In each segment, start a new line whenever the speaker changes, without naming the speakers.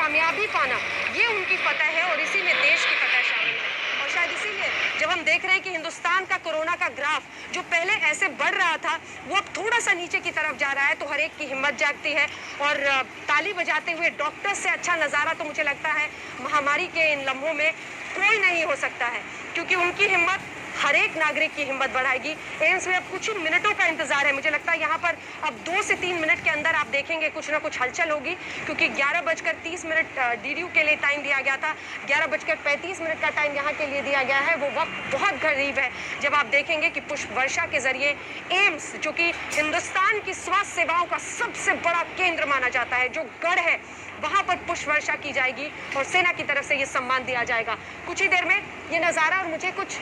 कामयाबी पाना, ये उनकी फतह है और इसी में देश की फतह शामिल है। और शायद इसीलिए जब हम देख रहे हैं कि हिंदुस्तान का कोरोना का ग्राफ जो पहले ऐसे बढ़ रहा था वो अब थोड़ा सा नीचे की तरफ जा रहा है, तो हर एक की हिम्मत जागती है। और ताली बजाते हुए डॉक्टर्स से अच्छा नज़ारा तो मुझे लगता है महामारी के इन लम्हों में कोई नहीं हो सकता है, क्योंकि उनकी हिम्मत हर एक नागरिक की हिम्मत बढ़ाएगी। एम्स में अब कुछ ही मिनटों का इंतजार है। मुझे लगता है यहाँ पर अब 2 से 3 मिनट के अंदर आप देखेंगे कुछ ना कुछ हलचल होगी, क्योंकि 11:30 डीडीयू के लिए टाइम दिया गया था। 11:35 का टाइम यहाँ के लिए दिया गया है। वो वक्त बहुत करीब है जब आप देखेंगे कि पुष्प वर्षा के जरिए एम्स, जो कि हिंदुस्तान की स्वास्थ्य सेवाओं का सबसे बड़ा केंद्र माना जाता है, जो गढ़ है, वहां पर पुष्प वर्षा की जाएगी और सेना की तरफ से ये सम्मान दिया जाएगा। कुछ ही देर में ये नज़ारा, और मुझे कुछ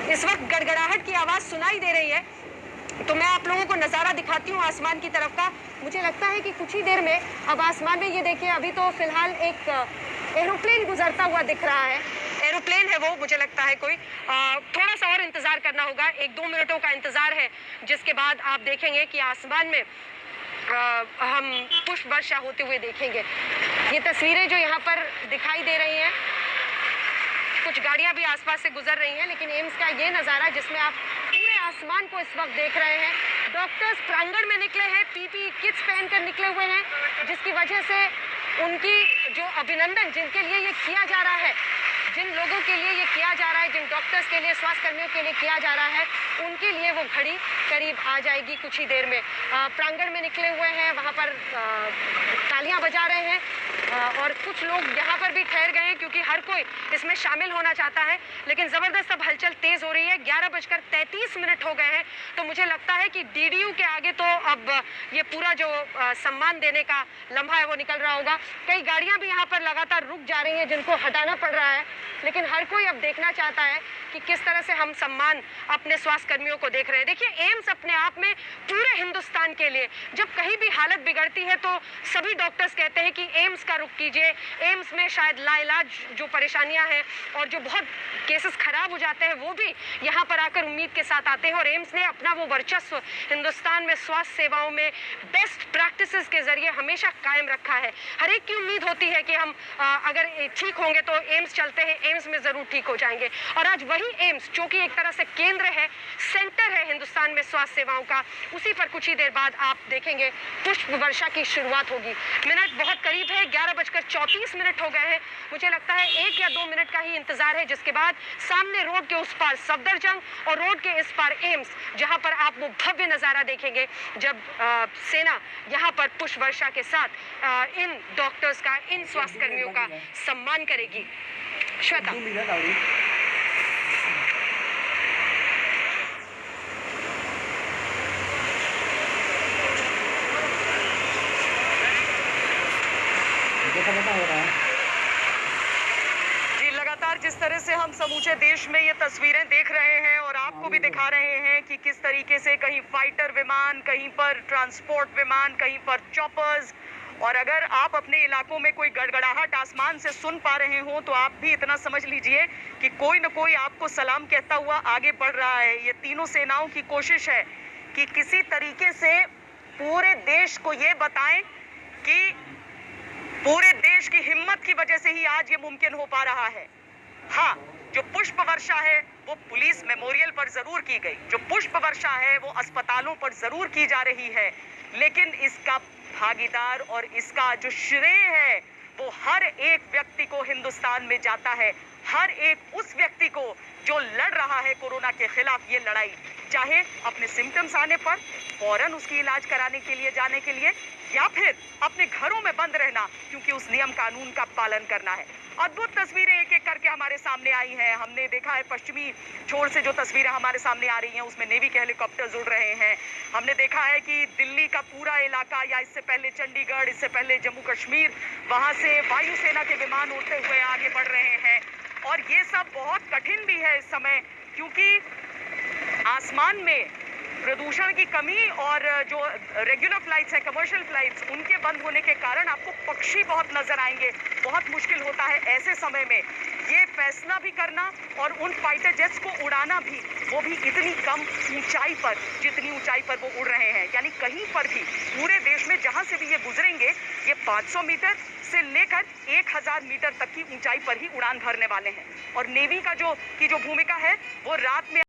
इस वक्त गड़गड़ाहट की आवाज़ सुनाई दे रही है, तो मैं आप लोगों को नज़ारा दिखाती हूँ आसमान की तरफ का। मुझे लगता है कि कुछ ही देर में अब आसमान में ये देखिए, अभी तो फिलहाल एक एरोप्लेन गुजरता हुआ दिख रहा है। एरोप्लेन है वो, मुझे लगता है कोई। थोड़ा सा और इंतज़ार करना होगा, 1-2 मिनटों का इंतज़ार है, जिसके बाद आप देखेंगे कि आसमान में हम पुष्प वर्षा होते हुए देखेंगे। ये तस्वीरें जो यहाँ पर दिखाई दे रही हैं, कुछ गाड़ियाँ भी आसपास से गुजर रही हैं, लेकिन एम्स का ये नज़ारा जिसमें आप पूरे आसमान को इस वक्त देख रहे हैं। डॉक्टर्स प्रांगण में निकले हैं, पीपीई किट्स पहनकर निकले हुए हैं, जिसकी वजह से उनकी जो अभिनंदन जिनके लिए ये किया जा रहा है, जिन लोगों के लिए ये किया जा रहा है, जिन डॉक्टर्स के लिए, स्वास्थ्य कर्मियों के लिए किया जा रहा है, उनके लिए वो घड़ी करीब आ जाएगी कुछ ही देर में। प्रांगण में निकले हुए हैं, वहाँ पर तालियां बजा रहे हैं, और कुछ लोग यहाँ पर भी ठहर गए हैं, क्योंकि हर कोई इसमें शामिल होना चाहता है। लेकिन ज़बरदस्त अब हलचल तेज़ हो रही है। 11:33 हो गए हैं, तो मुझे लगता है कि डीडीयू के आगे तो अब ये पूरा जो सम्मान देने का लम्हा है वो निकल रहा होगा। कई गाड़ियाँ भी यहाँ पर लगातार रुक जा रही हैं, जिनको हटाना पड़ रहा है, लेकिन हर कोई अब देखना चाहता है कि किस तरह से हम सम्मान अपने स्वास्थ्य कर्मियों को देख रहे हैं। देखिए, एम्स अपने आप में पूरे हिंदुस्तान के लिए, जब कहीं भी हालत बिगड़ती है तो सभी डॉक्टर्स कहते हैं कि एम्स का रुख कीजिए। एम्स में शायद लाइलाज जो परेशानियां हैं और जो बहुत केसेस खराब हो जाते हैं, वो भी यहाँ पर आकर उम्मीद के साथ आते हैं। और एम्स ने अपना वो वर्चस्व हिंदुस्तान में स्वास्थ्य सेवाओं में बेस्ट प्रैक्टिसेस के जरिए हमेशा कायम रखा है। हर एक की उम्मीद होती है कि हम अगर ठीक होंगे तो एम्स चलते हैं, एम्स में ज़रूर ठीक हो जाएंगे। और आज वही एम्स, जो कि एक तरह से केंद्र है, सेंटर है हिंदुस्तान में स्वास्थ्य सेवाओं का, उसी पर कुछ ही देर बाद आप देखेंगे पुष्प वर्षा की शुरुआत होगी। मिनट बहुत करीब है, 11:34 हो गए हैं। मुझे लगता है 1 या 2 मिनट का ही इंतजार है, जिसके बाद सामने रोड के उस पार सफदरजंग और रोड के इस पार एम्स, जहां पर आप वो भव्य नज़ारा देखेंगे जब सेना यहाँ पर पुष्प वर्षा के साथ इन डॉक्टर्स का, इन स्वास्थ्य कर्मियों का सम्मान करेगी। श्वेता, जी, लगातार जिस तरह से हम समूचे देश में ये तस्वीरें देख रहे हैं और आपको भी दिखा रहे हैं कि किस तरीके से कहीं फाइटर विमान, कहीं पर ट्रांसपोर्ट विमान, कहीं पर चॉपर्स, और अगर आप अपने इलाकों में कोई गड़गड़ाहट आसमान से सुन पा रहे हो तो आप भी इतना समझ लीजिए कि कोई न कोई आपको सलाम कहता हुआ आगे बढ़ रहा है। ये तीनों सेनाओं की कोशिश है कि किसी तरीके से पूरे देश को ये बताएं कि पूरे देश की हिम्मत की वजह से ही आज ये मुमकिन हो पा रहा है। हाँ, जो पुष्प वर्षा है वो पुलिस मेमोरियल पर जरूर की गई, जो पुष्प वर्षा है वो अस्पतालों पर जरूर की जा रही है, लेकिन इसका भागीदार और इसका जो श्रेय है वो हर एक व्यक्ति को हिंदुस्तान में जाता है। हर एक उस व्यक्ति को जो लड़ रहा है कोरोना के खिलाफ ये लड़ाई, चाहे अपने सिम्टम्स आने पर फौरन उसकी इलाज कराने के लिए जाने के लिए, या फिर अपने घरों में बंद रहना क्योंकि उस नियम कानून का पालन करना है। अद्भुत तस्वीरें एक एक करके हमारे सामने आई हैं। हमने देखा है पश्चिमी छोर से जो तस्वीरें हमारे सामने आ रही हैं उसमें नेवी के हेलीकॉप्टर्स उड़ रहे हैं। हमने देखा है कि दिल्ली का पूरा इलाका, या इससे पहले चंडीगढ़, इससे पहले जम्मू कश्मीर, वहां से वायुसेना के विमान उड़ते हुए आगे बढ़ रहे हैं। और ये सब बहुत कठिन भी है इस समय, क्योंकि आसमान में
प्रदूषण की कमी और जो रेगुलर फ्लाइट्स है, कमर्शियल फ्लाइट्स, उनके बंद होने के कारण आपको पक्षी बहुत नजर आएंगे। बहुत मुश्किल होता है ऐसे समय में ये फैसला भी करना और उन फाइटर जेट्स को उड़ाना भी, वो भी इतनी कम ऊंचाई पर, जितनी ऊंचाई पर वो उड़ रहे हैं। यानी कहीं पर भी पूरे देश में जहां से भी ये गुजरेंगे, ये 500 मीटर से लेकर 1000 मीटर तक की ऊंचाई पर ही उड़ान भरने वाले हैं। और नेवी का जो भूमिका है वो रात में